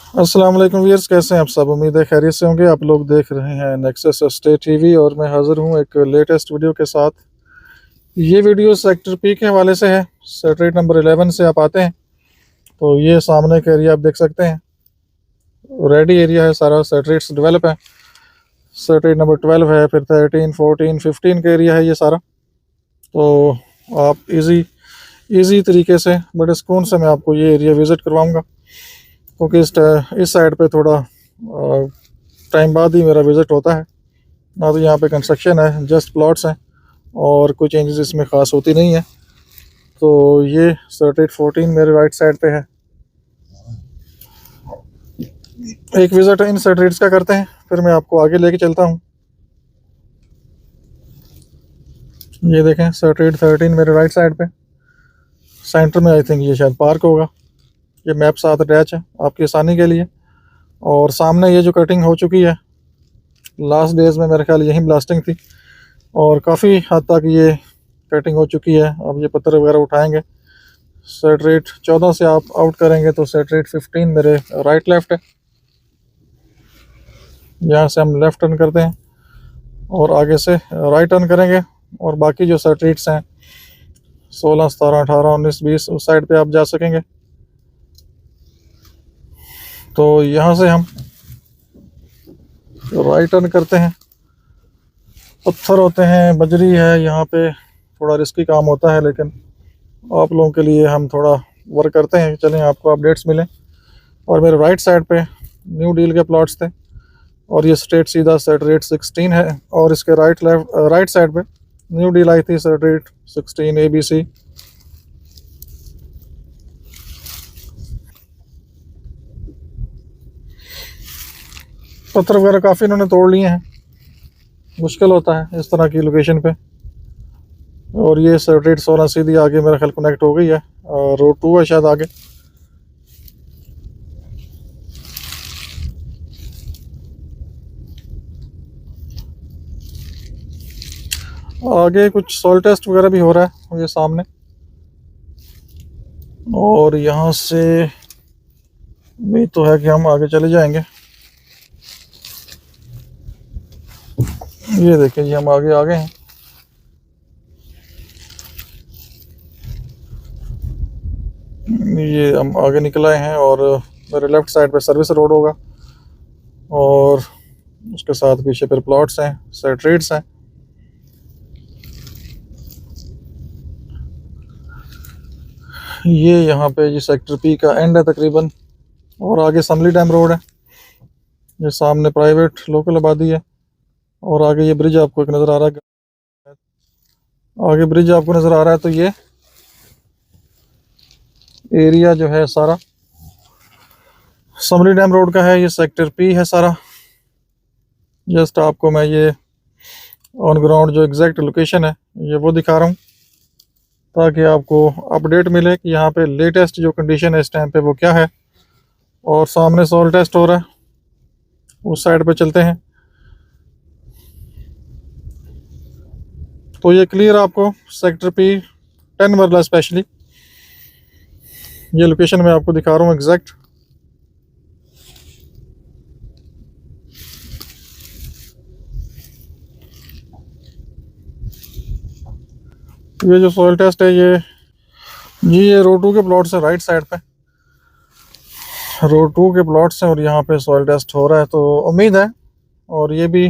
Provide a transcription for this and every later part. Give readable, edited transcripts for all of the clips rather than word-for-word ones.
अस्सलाम वालेकुम व्यूअर्स, कैसे हैं आप सब। उम्मीद है खैरियत से होंगे। आप लोग देख रहे हैं नेक्सस स्टेट टीवी और मैं हाज़िर हूं एक लेटेस्ट वीडियो के साथ। ये वीडियो सेक्टर पी के हवाले से है। सेक्रेट नंबर 11 से आप आते हैं तो ये सामने का एरिया आप देख सकते हैं। रेडी एरिया है सारा, सेक्रेट्स डेवलप है। सेक्रेट नंबर 12 है, फिर 13, 14, 15 का एरिया है ये सारा। तो आप इजी तरीके से बड़े सुकून से मैं आपको ये एरिया विज़िट करवाऊँगा, क्योंकि इस साइड पे थोड़ा टाइम बाद ही मेरा विज़िट होता है ना। तो यहाँ पे कंस्ट्रक्शन है, जस्ट प्लॉट्स हैं और कोई चेंजेस इसमें ख़ास होती नहीं है। तो ये सर्टेट 14 मेरे राइट साइड पे है। एक विज़िट इन सर्टेट्स का करते हैं, फिर मैं आपको आगे लेके चलता हूँ। ये देखें, सर्टेट 13 मेरे राइट साइड पे, सेंटर में आई थिंक ये शायद पार्क होगा। ये मैप साथ अटैच है आपकी आसानी के लिए। और सामने ये जो कटिंग हो चुकी है, लास्ट डेज में मेरे ख्याल यहीं ब्लास्टिंग थी और काफ़ी हद तक ये कटिंग हो चुकी है। अब ये पत्थर वगैरह उठाएंगे। सेट रेट 14 से आप आउट करेंगे तो सेट रेट 15 मेरे राइट लेफ्ट है। यहाँ से हम लेफ़्ट टर्न करते हैं और आगे से राइट टर्न करेंगे। और बाकी जो सेट रेट्स हैं 16, 17, 18, 19, 20 उस साइड पे आप जा सकेंगे। तो यहाँ से हम राइट टर्न करते हैं। पत्थर होते हैं, बजरी है, यहाँ पे थोड़ा रिस्की काम होता है, लेकिन आप लोगों के लिए हम थोड़ा वर्क करते हैं। चलें, आपको अपडेट्स मिलें। और मेरे राइट साइड पे न्यू डील के प्लॉट्स थे और ये स्ट्रेट सीधा सेट रेट 16 है। और इसके राइट साइड पे न्यू डील आई थी, सेट रेट 16 ABC। पत्थर वगैरह काफ़ी इन्होंने तोड़ लिए हैं, मुश्किल होता है इस तरह की लोकेशन पे। और ये सेट रेट 16 सीधी आगे मेरा ख्याल कनेक्ट हो गई है। रोड 2 है शायद आगे। आगे कुछ सॉइल टेस्ट वगैरह भी हो रहा है ये सामने। और यहाँ से भी तो है कि हम आगे चले जाएंगे। ये देखिए जी, हम आगे आ गए हैं। ये हम आगे निकल आए हैं और मेरे लेफ़्ट साइड पे सर्विस रोड होगा और उसके साथ पीछे फिर प्लॉट्स हैं, सेट रेट्स हैं। ये यहाँ पे जी सेक्टर पी का एंड है तकरीबन। और आगे समली डैम रोड है। ये सामने प्राइवेट लोकल आबादी है। और आगे ये ब्रिज आपको एक नज़र आ रहा है। आगे ब्रिज आपको नज़र आ रहा है। तो ये एरिया जो है सारा समली डैम रोड का है। ये सेक्टर पी है सारा। जस्ट आपको मैं ये ऑन ग्राउंड जो एग्जैक्ट लोकेशन है ये वो दिखा रहा हूँ, ताकि आपको अपडेट मिले कि यहाँ पे लेटेस्ट जो कंडीशन है इस टाइम पे वो क्या है। और सामने सॉइल टेस्ट हो रहा है, उस साइड पे चलते हैं। तो ये क्लियर आपको सेक्टर पी 10 वाला स्पेशली ये लोकेशन मैं आपको दिखा रहा हूँ एग्जैक्ट। ये जो सॉइल टेस्ट है ये रोड 2 के प्लॉट्स है राइट साइड पे। रोड 2 के प्लॉट्स हैं और यहाँ पे सॉइल टेस्ट हो रहा है। तो उम्मीद है और ये भी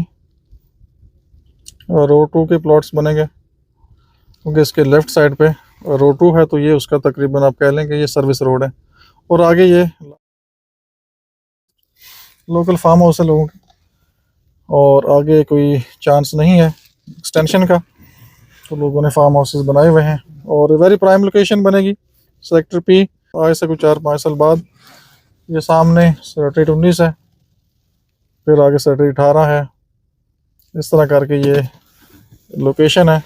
रोड 2 के प्लॉट्स बनेंगे, क्योंकि इसके लेफ़्ट साइड पे रोड 2 है। तो ये उसका तकरीबन आप कह लें कि ये सर्विस रोड है। और आगे ये लोकल फार्म हाउस है लोगों के, और आगे कोई चांस नहीं है एक्सटेंशन का। तो लोगों ने फार्म हाउसेस बनाए हुए हैं और वेरी प्राइम लोकेशन बनेगी सेक्टर पी आज से कुछ 4-5 साल बाद। ये सामने सेक्टर 19 है, फिर आगे सेक्टर 18 है। इस तरह करके ये लोकेशन है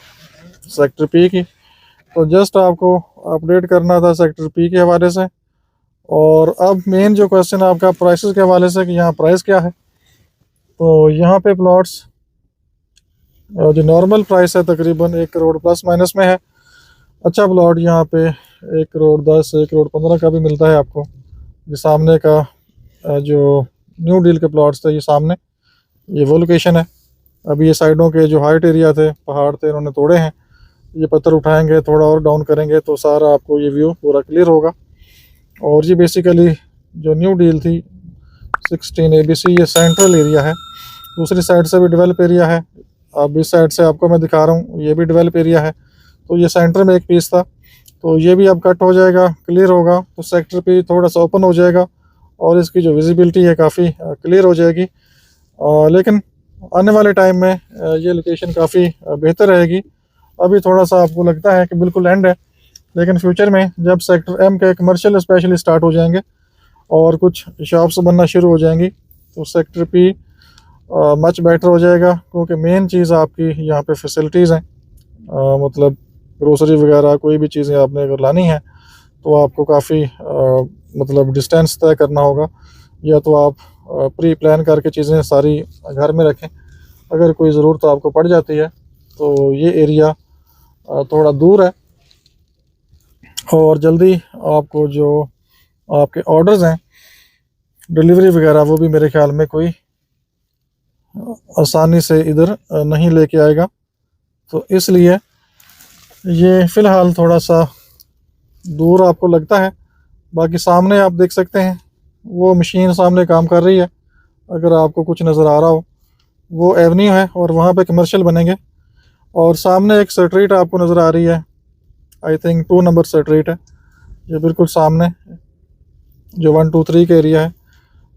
सेक्टर पी की। तो जस्ट आपको अपडेट करना था सेक्टर पी के हवाले से। और अब मेन जो क्वेश्चन है आपका प्राइसेस के हवाले से कि यहाँ प्राइस क्या है। तो यहाँ पे प्लॉट्स जो नॉर्मल प्राइस है तकरीबन 1 करोड़ प्लस माइनस में है। अच्छा प्लॉट यहाँ पे 1 करोड़ 10, 1 करोड़ 15 का भी मिलता है आपको। ये सामने का जो न्यू डील के प्लॉट्स थे ये सामने, ये वो लोकेशन है। अभी ये साइडों के जो हाइट एरिया थे, पहाड़ थे, इन्होंने तोड़े हैं। ये पत्थर उठाएंगे, थोड़ा और डाउन करेंगे तो सारा आपको ये व्यू पूरा क्लियर होगा। और ये बेसिकली जो न्यू डील थी 16 ABC, ये सेंट्रल एरिया है। दूसरी साइड से भी डेवलप एरिया है। अब इस साइड से आपको मैं दिखा रहा हूँ, ये भी डेवलप एरिया है। तो ये सेंटर में एक पीस था, तो ये भी अब कट हो जाएगा, क्लियर होगा, तो सेक्टर पे थोड़ा सा ओपन हो जाएगा और इसकी जो विजिबिलिटी है काफ़ी क्लियर हो जाएगी। लेकिन आने वाले टाइम में ये लोकेशन काफ़ी बेहतर रहेगी। अभी थोड़ा सा आपको लगता है कि बिल्कुल एंड है, लेकिन फ्यूचर में जब सेक्टर M के कमर्शियल स्पेशली स्टार्ट हो जाएंगे और कुछ शॉप्स बनना शुरू हो जाएंगी तो सेक्टर P मच बेटर हो जाएगा। क्योंकि मेन चीज़ आपकी यहाँ पे फैसिलिटीज़ हैं, मतलब ग्रोसरी वगैरह कोई भी चीज़ें आपने अगर लानी है तो आपको काफ़ी मतलब डिस्टेंस तय करना होगा, या तो आप प्री प्लान करके चीज़ें सारी घर में रखें। अगर कोई ज़रूरत आपको पड़ जाती है तो ये एरिया थोड़ा दूर है और जल्दी आपको जो आपके ऑर्डर्स हैं डिलीवरी वगैरह वो भी मेरे ख्याल में कोई आसानी से इधर नहीं लेके आएगा। तो इसलिए ये फ़िलहाल थोड़ा सा दूर आपको लगता है। बाकी सामने आप देख सकते हैं वो मशीन सामने काम कर रही है, अगर आपको कुछ नज़र आ रहा हो वो एवेन्यू है और वहाँ पे कमर्शियल बनेंगे। और सामने एक स्ट्रीट आपको नज़र आ रही है, आई थिंक 2 नंबर स्ट्रीट है ये बिल्कुल सामने, जो 1 2 3 का एरिया है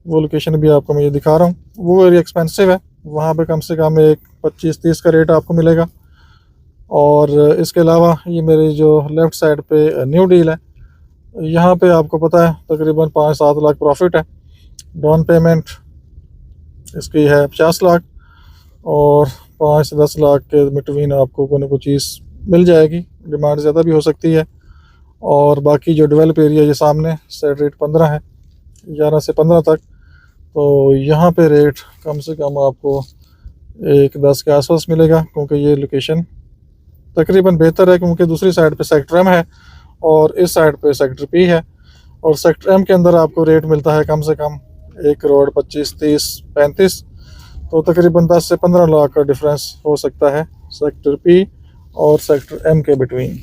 वो लोकेशन भी आपको मैं ये दिखा रहा हूँ। वो एरिया एक्सपेंसिव है, वहाँ पे कम से कम एक 25-30 का रेट आपको मिलेगा। और इसके अलावा ये मेरी जो लेफ़्ट साइड पे न्यू डील है, यहाँ पे आपको पता है तकरीबन 5-7 लाख प्रॉफिट है। डाउन पेमेंट इसकी है 50 लाख और 5 से 10 लाख के बिटवीन आपको कोई ना कोई चीज़ मिल जाएगी, डिमांड ज़्यादा भी हो सकती है। और बाकी जो डेवलप एरिया ये सामने सेट रेट 15 है, 11 से 15 तक, तो यहाँ पे रेट कम से कम आपको 1-10 के आसपास मिलेगा। क्योंकि ये लोकेशन तकरीबन बेहतर है, क्योंकि दूसरी साइड पे सेक्टर M है और इस साइड पे सेक्टर P है। और सेक्टर M के अंदर आपको रेट मिलता है कम से कम 1 करोड़ 25, 30, 35, तो तकरीबन 10 से 15 लाख का डिफरेंस हो सकता है सेक्टर P और सेक्टर M के बिटवीन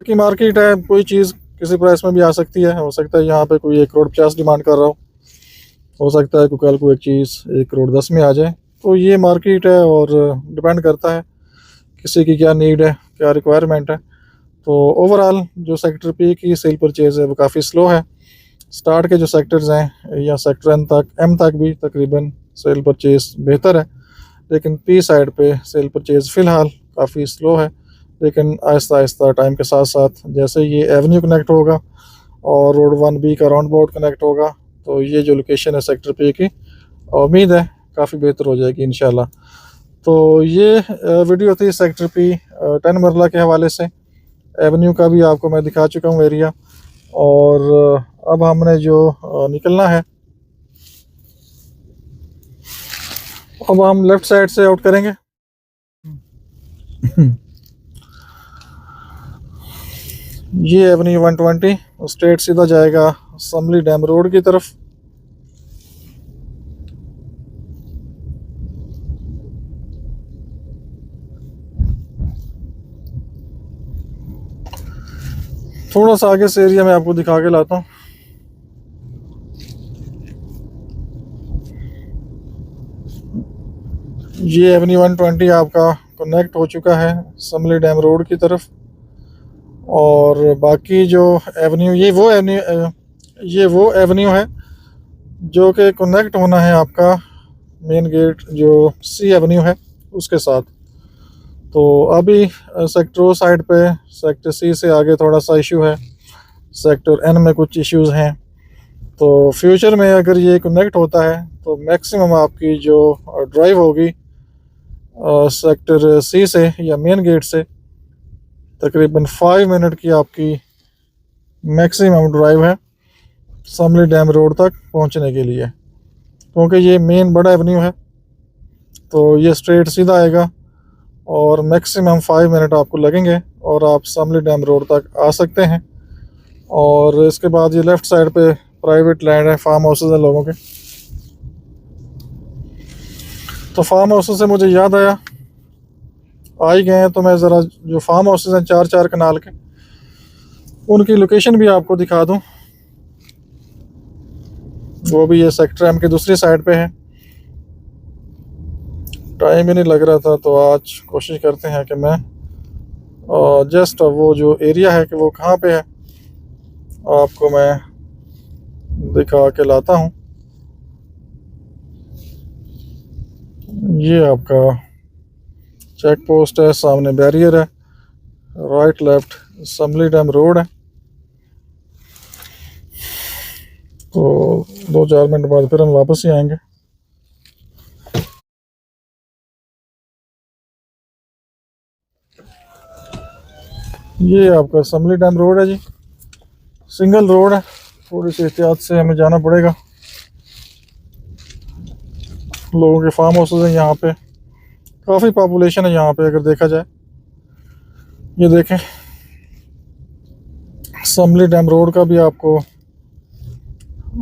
की मार्केट है। कोई चीज़ किसी प्राइस में भी आ सकती है, हो सकता है यहाँ पे कोई 1 करोड़ 50 डिमांड कर रहा हो सकता है कोई कल को एक चीज़ 1 करोड़ 10 में आ जाए। तो ये मार्केट है और डिपेंड करता है किसी की क्या नीड है, क्या रिक्वायरमेंट है। तो ओवरऑल जो सेक्टर P की सेल परचेज़ है वो काफ़ी स्लो है। स्टार्ट के जो सेक्टर्स हैं या सेक्टर M तक भी तकरीबन सेल परचेज़ बेहतर है, लेकिन P साइड पे सेल परचेज़ फ़िलहाल काफ़ी स्लो है। लेकिन आहिस्ता आहिस्ता टाइम के साथ साथ जैसे ये एवेन्यू कनेक्ट होगा और रोड 1B का राउंड अबाउट कनेक्ट होगा तो ये जो लोकेशन है सेक्टर P की, उम्मीद है काफ़ी बेहतर हो जाएगी इंशाल्लाह। तो ये वीडियो थी सेक्टर P 10 मरला के हवाले से। एवेन्यू का भी आपको मैं दिखा चुका हूँ एरिया। और अब हमने जो निकलना है, अब हम लेफ़्ट साइड से आउट करेंगे। ये एवेन्यू 120 स्ट्रेट सीधा जाएगा समली डैम रोड की तरफ। थोड़ा सा आगे से एरिया में आपको दिखा के लाता हूँ। ये एवेन्यू 120 आपका कनेक्ट हो चुका है समली डैम रोड की तरफ। और बाकी जो एवेन्यू ये वो एवेन्यू है जो कि कनेक्ट होना है आपका मेन गेट जो C एवेन्यू है उसके साथ। तो अभी सेक्टर साइड पे सेक्टर C से आगे थोड़ा सा इशू है, सेक्टर N में कुछ इश्यूज़ हैं। तो फ्यूचर में अगर ये कनेक्ट होता है तो मैक्सिमम आपकी जो ड्राइव होगी सेक्टर C से या मेन गेट से तकरीबन 5 मिनट की आपकी मैक्सिमम ड्राइव है समली डैम रोड तक पहुंचने के लिए। क्योंकि ये मेन बड़ा एवेन्यू है तो ये स्ट्रेट सीधा आएगा और मैक्सिमम 5 मिनट आपको लगेंगे और आप समली डैम रोड तक आ सकते हैं। और इसके बाद ये लेफ़्ट साइड पे प्राइवेट लैंड है, फार्म हाउसेस हैं लोगों के। तो फार्म हाउसेस से मुझे याद आया, आ ही गए हैं तो मैं ज़रा जो फार्म हाउसेस हैं 4-4 कनाल के, उनकी लोकेशन भी आपको दिखा दूं। वो भी ये सेक्टर एम के दूसरी साइड पे है। टाइम ही नहीं लग रहा था तो आज कोशिश करते हैं कि मैं जस्ट वो जो एरिया है कि वो कहाँ पे है आपको मैं दिखा के लाता हूँ। ये आपका चेक पोस्ट है, सामने बैरियर है, right left assembly dam road है। तो 2-4 मिनट बाद फिर हम वापस ही आएंगे। ये आपका असम्बली डैम रोड है जी, सिंगल रोड है, थोड़ी सी एहतियात से हमें जाना पड़ेगा। लोगों के फार्म हाउसेस हैं यहाँ पे, काफ़ी पॉपुलेशन है यहाँ पे अगर देखा जाए। ये देखें, असम्बली डैम रोड का भी आपको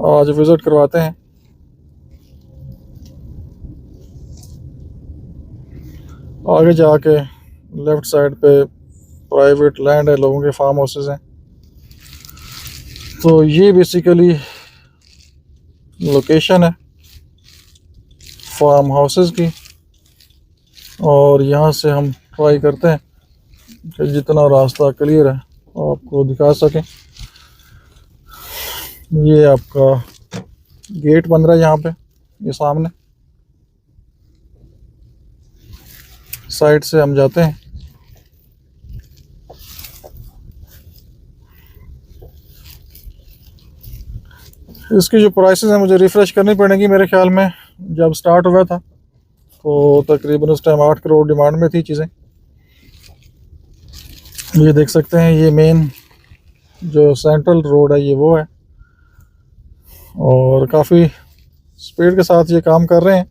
आज विज़िट करवाते हैं। आगे जाके लेफ़्ट साइड पे प्राइवेट लैंड है, लोगों के फार्म हाउसेस हैं। तो ये बेसिकली लोकेशन है फार्म हाउसेस की, और यहाँ से हम ट्राई करते हैं कि जितना रास्ता क्लियर है आपको दिखा सकें। ये आपका गेट बन रहा है यहाँ पे, ये सामने साइड से हम जाते हैं। इसकी जो प्राइसेस हैं मुझे रिफ़्रेश करनी पड़ेगी, मेरे ख्याल में जब स्टार्ट हुआ था तो तकरीबन उस टाइम 8 करोड़ डिमांड में थी चीज़ें। ये देख सकते हैं, ये मेन जो सेंट्रल रोड है ये वो है, और काफ़ी स्पीड के साथ ये काम कर रहे हैं।